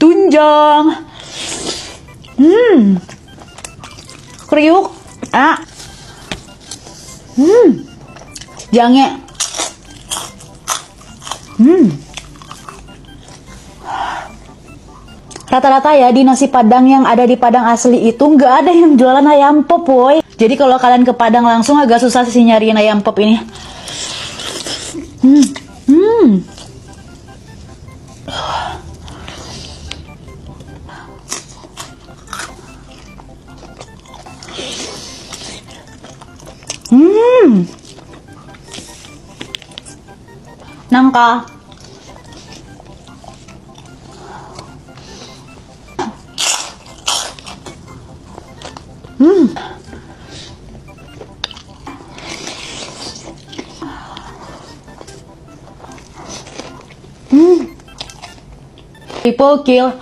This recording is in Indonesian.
tunjang. Kriuk. Jange. Rata-rata ya di nasi padang yang ada di Padang asli itu nggak ada yang jualan ayam pop, boy. Jadi kalau kalian ke Padang langsung agak susah sih nyariin ayam pop ini. Nangka. Triple kill.